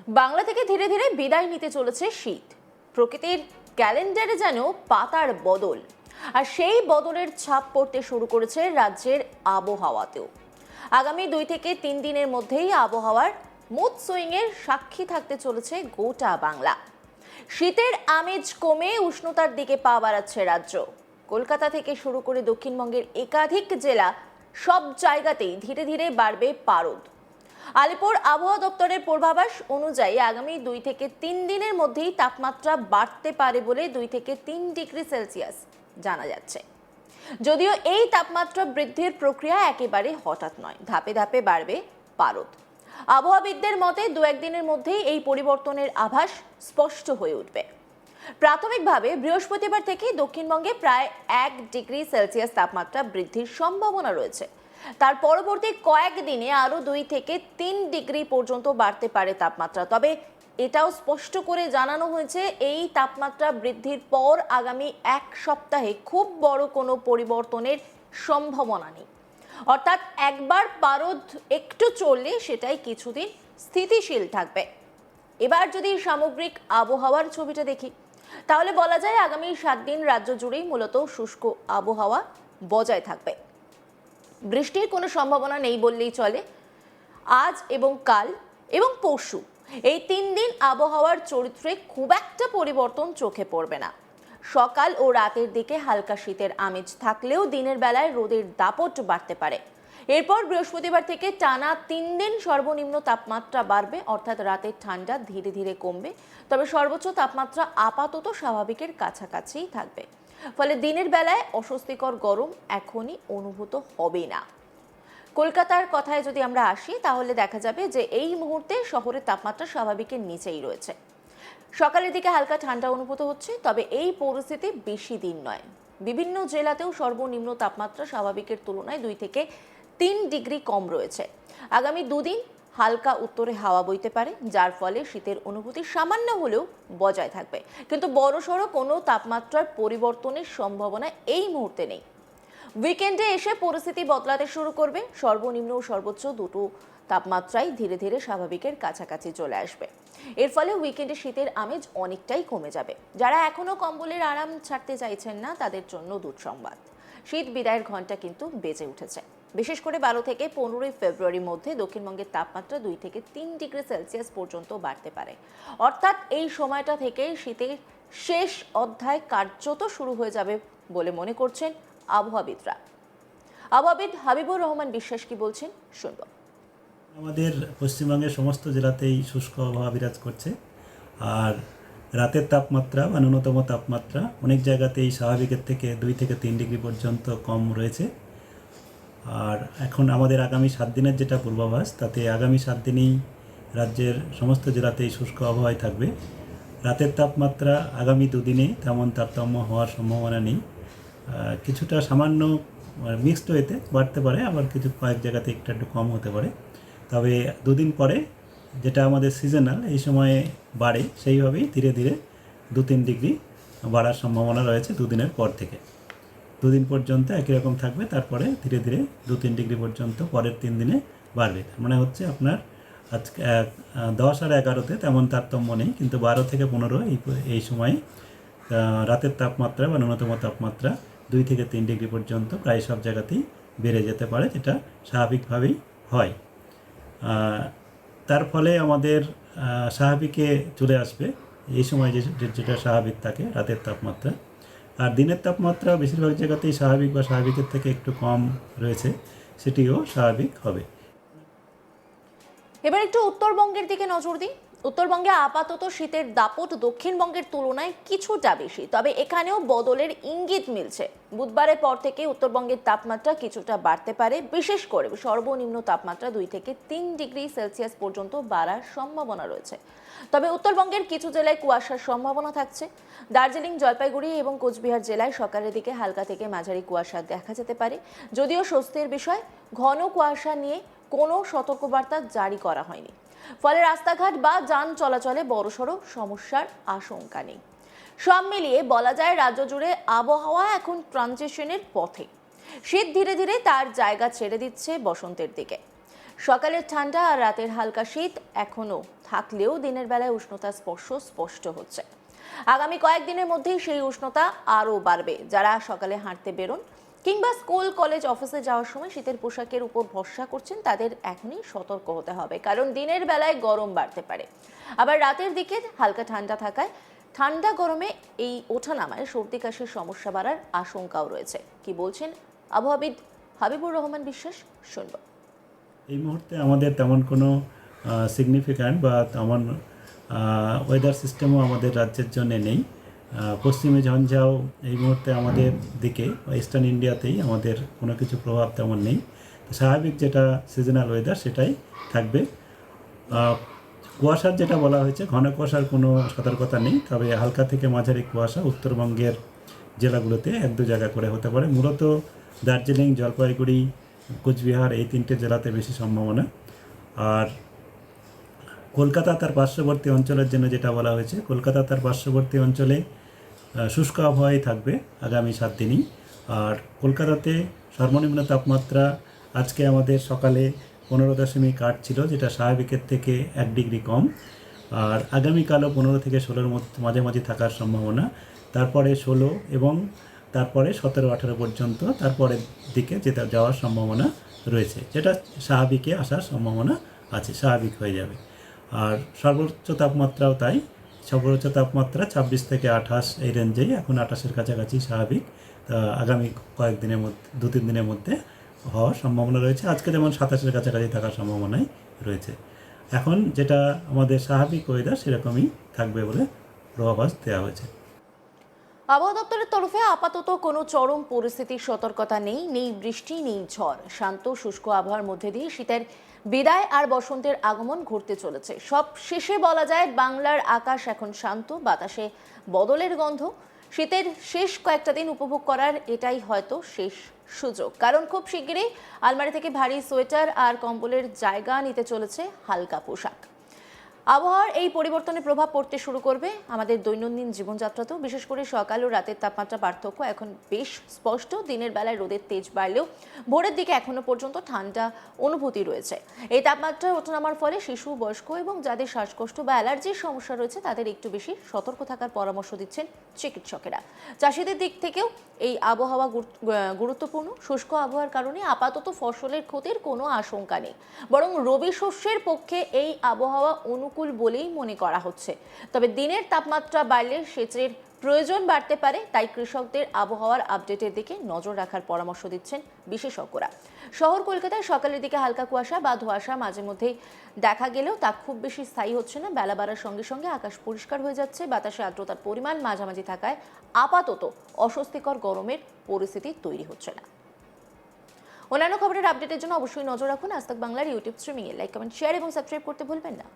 বাংলা থেকে ধীরে ধীরে বিদায় নিতে চলেছে শীত। প্রকৃতির ক্যালেন্ডারে যেন পাতার বদল, আর সেই বদলের ছাপ পড়তে শুরু করেছে রাজ্যের আবহাওয়াতেও। আগামী 2 থেকে 3 দিনের মধ্যেই আবহাওয়ার মুড সুইংয়ের সাক্ষী থাকতে চলেছে গোটা বাংলা। শীতের আমেজ কমে উষ্ণতার দিকে পা বাড়াচ্ছে রাজ্য। কলকাতা থেকে শুরু করে দক্ষিণবঙ্গের একাধিক জেলা, সব জায়গাতেই ধীরে ধীরে বাড়বে পারদ। আলিপুর আবহাওয়া দপ্তরের পূর্বাভাস অনুযায়ী আগামী 2 থেকে 3 দিনের মধ্যেই তাপমাত্রা বাড়তে পারে বলে 2 থেকে 3 ডিগ্রি সেলসিয়াস জানা যাচ্ছে। যদিও এই তাপমাত্রা বৃদ্ধির প্রক্রিয়া একেবারে হঠাৎ নয়, ধাপে ধাপে বাড়বে পারদ। আবহাওয়াবিদদের মতে 2-1 দিনের মধ্যেই এই পরিবর্তনের আভাস স্পষ্ট হয়ে উঠবে। প্রাথমিকভাবে বৃহস্পতিবার থেকে দক্ষিণবঙ্গে প্রায় 1 ডিগ্রি সেলসিয়াস তাপমাত্রা বৃদ্ধির সম্ভাবনা রয়েছে। তার পরবর্তী কয়েকদিনে আরও 2 থেকে 3 ডিগ্রি পর্যন্ত বাড়তে পারে তাপমাত্রা। তবে এটাও স্পষ্ট করে জানানো হয়েছে, এই তাপমাত্রা বৃদ্ধির পর আগামী 1 সপ্তাহে খুব বড় কোনো পরিবর্তনের সম্ভাবনা নেই। অর্থাৎ একবার পারদ একটু চললে সেটাই কিছুদিন স্থিতিশীল থাকবে। এবার যদি সামগ্রিক আবহাওয়ার ছবিটা দেখি, তাহলে বলা যায় আগামী 7 দিন রাজ্য জুড়েই মূলত শুষ্ক আবহাওয়া বজায় থাকবে। বৃষ্টির কোনো সম্ভাবনা নেই বললেই চলে। আজ এবং কাল এবং পরশু এই 3 দিন আবহাওয়ার চরিত্রে খুব একটা পরিবর্তন চোখে পড়বে না। সকাল ও রাতের দিকে হালকা শীতের আমেজ থাকলেও দিনের বেলায় রোদের দাপট বাড়তে পারে। এরপর বৃহস্পতিবার থেকে টানা 3 দিন সর্বনিম্ন তাপমাত্রা বাড়বে, অর্থাৎ রাতের ঠান্ডা ধীরে ধীরে কমবে। তবে সর্বোচ্চ তাপমাত্রা আপাতত স্বাভাবিকের কাছাকাছিই থাকবে। ফলে দিনের বেলায় অস্বস্তিকর গরম এখনই অনুভূত হবে না। কলকাতার কথায় যদি আমরা আসি, তাহলে দেখা যাবে যে এই মুহূর্তে শহরের তাপমাত্রা স্বাভাবিকের নিচেই রয়েছে। সকালের দিকে হালকা ঠান্ডা অনুভূত হচ্ছে, তবে এই পরিস্থিতি বেশি দিন নয়। বিভিন্ন জেলাতেও সর্বনিম্ন তাপমাত্রা স্বাভাবিকের তুলনায় 2 থেকে 3 ডিগ্রি কম রয়েছে। আগামী 2 দিন হালকা উত্তরে হাওয়া বইতে পারে, যার ফলে শীতের অনুভূতি সামান্য হলেও বজায় থাকবে। কিন্তু বড়সড় কোনো তাপমাত্রার পরিবর্তনের সম্ভাবনা এই মুহূর্তে নেই। উইকেন্ডে এসে পরিস্থিতি বদলাতে শুরু করবে। সর্বনিম্ন ও সর্বোচ্চ দুটো তাপমাত্রাই ধীরে ধীরে স্বাভাবিকের কাছাকাছি চলে আসবে। এর ফলে উইকেন্ডে শীতের আমেজ অনেকটাই কমে যাবে। যারা এখনো কম্বলের আরাম ছাড়তে চাইছেন না, তাদের জন্য দুঃসংবাদ। শীত বিদায়ের ঘন্টা কিন্তু বেজে উঠেছে। বিশেষ করে 12 থেকে 15 ফেব্রুয়ারির মধ্যে দক্ষিণবঙ্গের তাপমাত্রা 2 থেকে 3 ডিগ্রি সেলসিয়াস পর্যন্ত বাড়তে পারে। অর্থাৎ এই সময়টা থেকেই শীতের শেষ অধ্যায় কার্যত শুরু হয়ে যাবে বলে মনে করছেন আবহাওয়াবিদরা। আবহাওয়াবিদ হাবিবুর রহমান বিশ্বাস কি বলছেন, শুনব। আমাদের পশ্চিমবঙ্গের সমস্ত জেলাতেই শুষ্ক আবহাওয়া বিরাজ করছে। আর রাতের তাপমাত্রা বা ন্যূনতম তাপমাত্রা অনেক জায়গাতেই স্বাভাবিকের থেকে 2 থেকে 3 ডিগ্রি পর্যন্ত কম রয়েছে। আর এখন আমাদের আগামী 7 দিনের যেটা পূর্বাভাস, তাতে আগামী 7 দিনেই রাজ্যের সমস্ত জেলাতেই শুষ্ক আবহাওয়াই থাকবে। রাতের তাপমাত্রা আগামী 2 দিনে তেমন তারতম্য হওয়ার সম্ভাবনা নেই। কিছুটা সামান্য মিক্সড ওয়েতে বাড়তে পারে, আবার কিছু কয়েক জায়গাতে একটু কম হতে পারে। তবে 2 দিন পরে যেটা আমাদের সিজনাল, এই সময়ে বাড়ে, সেইভাবেই ধীরে ধীরে 2-3 ডিগ্রি বাড়ার সম্ভাবনা রয়েছে 2 দিনের পর থেকে। 2 দিন পর্যন্ত একই রকম থাকবে, তারপরে ধীরে ধীরে 2-3 ডিগ্রি পর্যন্ত পরের 3 দিনে বাড়বে। মানে হচ্ছে আপনার আজকে 10 আর 11তে তেমন তারতম্য নেই, কিন্তু 12 থেকে 15 এই সময় রাতের তাপমাত্রা বা ন্যূনতম তাপমাত্রা 2 থেকে 3 ডিগ্রি পর্যন্ত প্রায় সব জায়গাতেই বেড়ে যেতে পারে, যেটা স্বাভাবিকভাবেই হয়। তার ফলে আমাদের স্বাভাবিকে চলে আসবে এই সময় যেটা স্বাভাবিক থাকে রাতের তাপমাত্রা। আর দিনের তাপমাত্রা বেশিরভাগ জায়গাতেই স্বাভাবিক বা স্বাভাবিকের থেকে একটু কম রয়েছে, সেটিও স্বাভাবিক হবে। এবার একটু উত্তরবঙ্গের দিকে নজর দিই। উত্তরবঙ্গে আপাতত শীতের দাপট দক্ষিণবঙ্গের তুলনায় কিছুটা বেশি, তবে এখানেও বদলের ইঙ্গিত মিলছে। বুধবারের পর থেকে উত্তরবঙ্গের তাপমাত্রা কিছুটা বাড়তে পারে। বিশেষ করে সর্বনিম্ন তাপমাত্রা 2 থেকে 3 ডিগ্রি সেলসিয়াস পর্যন্ত বাড়ার সম্ভাবনা রয়েছে। তবে উত্তরবঙ্গের কিছু জেলায় কুয়াশার সম্ভাবনা থাকছে। দার্জিলিং, জলপাইগুড়ি এবং কোচবিহার জেলায় সকালের দিকে হালকা থেকে মাঝারি কুয়াশা দেখা যেতে পারে। যদিও স্বস্তির বিষয়, ঘন কুয়াশা নিয়ে কোনো সতর্কবার্তা জারি করা হয়নি। ফলে রাস্তাঘাট বা যান চলাচলে বড়সড় সমস্যার আশঙ্কা নেই। সব মিলিয়ে বলা যায় রাজ্য জুড়ে আবহাওয়া এখন ট্রানজিশনের পথে। শীত ধীরে ধীরে তার জায়গা ছেড়ে দিচ্ছে বসন্তের দিকে। সকালের ঠান্ডা আর রাতের হালকা শীত এখনো থাকলেও দিনের বেলায় উষ্ণতার স্পর্শ স্পষ্ট হচ্ছে। আগামী কয়েকদিনের মধ্যেই সেই উষ্ণতা আরও বাড়বে। যারা সকালে হাঁটতে বেরোন কিংবা স্কুল কলেজ অফিসে যাওয়ার সময় শীতের পোশাকের উপর ভরসা করছেন, তাদের এখনই সতর্ক হতে হবে, কারণ দিনের বেলায় গরম বাড়তে পারে। আবার রাতের দিকে হালকা ঠান্ডা থাকায় ঠান্ডা গরমে এই ওঠানামায় সর্দি কাশির সমস্যা বাড়ার আশঙ্কাও রয়েছে। কি বলছেন আবহাওয়াবিদ হাবিবুর রহমান বিশ্বাস, শুনব। এই মুহূর্তে আমাদের তেমন কোনো সিগনিফিক্যান্ট বা তেমন ওয়েদার সিস্টেমও আমাদের রাজ্যের জন্য নেই। পশ্চিমে ঝঞ্ঝাও এই মুহূর্তে আমাদের দিকে ইস্টার্ন ইন্ডিয়াতেই আমাদের কোনো কিছু প্রভাব তেমন নেই। স্বাভাবিক যেটা সিজনাল ওয়েদার সেটাই থাকবে। কুয়াশার যেটা বলা হয়েছে, ঘন কুয়াশার কোনো সতর্কতা নেই, তবে হালকা থেকে মাঝারি কুয়াশা উত্তরবঙ্গের জেলাগুলোতে 1-2 জায়গা করে হতে পারে। মূলত দার্জিলিং, জলপাইগুড়ি, কোচবিহার এই 3টে জেলাতে বেশি সম্ভাবনা। আর কলকাতা তার পার্শ্ববর্তী অঞ্চলের জন্য যেটা বলা হয়েছে, কলকাতা তার পার্শ্ববর্তী অঞ্চলে শুষ্ক আবহাওয়াই থাকবে আগামী 7 দিনই। আর কলকাতাতে সর্বনিম্ন তাপমাত্রা আজকে আমাদের সকালে 15.8 ছিল, যেটা স্বাভাবিকের থেকে 1 ডিগ্রি কম। আর আগামীকালও 15 থেকে 16-র মাঝামাঝি থাকার সম্ভাবনা। তারপরে 16 এবং তারপরে 17-18 পর্যন্ত তারপরের দিকে যাওয়ার সম্ভাবনা রয়েছে, যেটা স্বাভাবিকে আসার সম্ভাবনা আছে, স্বাভাবিক হয়ে যাবে। আর সর্বোচ্চ তাপমাত্রাও তাই, সর্বোচ্চ তাপমাত্রা 26 থেকে 28 এই রেঞ্জেই, এখন 28-এর কাছাকাছি স্বাভাবিক। তা আগামী কয়েকদিনের মধ্যে 2-3 দিনের মধ্যে হওয়ার সম্ভাবনা রয়েছে। আজকে যেমন 27-এর কাছাকাছি থাকার সম্ভাবনাই রয়েছে। এখন যেটা আমাদের স্বাভাবিক ওয়েদার সেরকমই থাকবে বলে পূর্বাভাস দেওয়া হয়েছে। আবহাওয়া দপ্তরের তরফে আপাতত কোনো চরম পরিস্থিতির সতর্কতা নেই বৃষ্টি, নেই ঝড়। শান্ত শুষ্ক আবহাওয়ার মধ্যে দিয়ে শীতের বিদায় আর বসন্তের আগমন ঘটতে চলেছে। সব শেষে বলা যায়, বাংলার আকাশ এখন শান্ত, বাতাসে বদলের গন্ধ। শীতের শেষ কয়েকটা দিন উপভোগ করার এটাই হয়তো শেষ সুযোগ, কারণ খুব শিগগিরই আলমারি থেকে ভারী সোয়েটার আর কম্বলের জায়গা নিতে চলেছে হালকা পোশাক। আবহাওয়ার এই পরিবর্তনের প্রভাব পড়তে শুরু করবে আমাদের দৈনন্দিন জীবনযাত্রাতেও। বিশেষ করে সকাল ও রাতের তাপমাত্রা পার্থক্য এখন বেশ স্পষ্ট। দিনের বেলায় রোদের তেজ বাড়লেও ভোরের দিকে এখনো পর্যন্ত ঠান্ডা অনুভূতি রয়েছে। এই তাপমাত্রায় ওঠানামার ফলে শিশু, বয়স্ক এবং যাদের শ্বাসকষ্ট বা অ্যালার্জির সমস্যা রয়েছে তাদের একটু বেশি সতর্ক থাকার পরামর্শ দিচ্ছেন চিকিৎসকেরা। চাষিদের দিক থেকেও এই আবহাওয়া গুরুত্বপূর্ণ। শুষ্ক আবহাওয়ার কারণে আপাতত ফসলের ক্ষতির কোনো আশঙ্কা নেই, বরং রবি শস্যের পক্ষে এই আবহাওয়া অনুকূল বলেই মনে করা হচ্ছে। তবে দিনের তাপমাত্রা বাড়লে সেচের প্রয়োজন বাড়তে পারে, তাই কৃষকদের আবহাওয়ার আপডেটের দিকে নজর রাখার পরামর্শ দিচ্ছেন বিশেষজ্ঞরা। শহর কলকাতায় সকালের দিকে হালকা কুয়াশা বা ধোঁয়াশা মাঝে মধ্যেই দেখা গেলেও তা খুব বেশি স্থায়ী হচ্ছে না। বেলা বাড়ার সঙ্গে সঙ্গে আকাশ পরিষ্কার হয়ে যাচ্ছে। বাতাসে আর্দ্রতার পরিমাণ মাঝামাঝি থাকায় আপাতত অস্বস্তিকর গরমের পরিস্থিতি তৈরি হচ্ছে না। অন্যান্য খবরের আপডেটের জন্য অবশ্যই নজর রাখুন আজ তাক বাংলার ইউটিউব স্ট্রিমিংয়ে। লাইক, কমেন্ট, শেয়ার এবং সাবস্ক্রাইব করতে ভুলবেন না।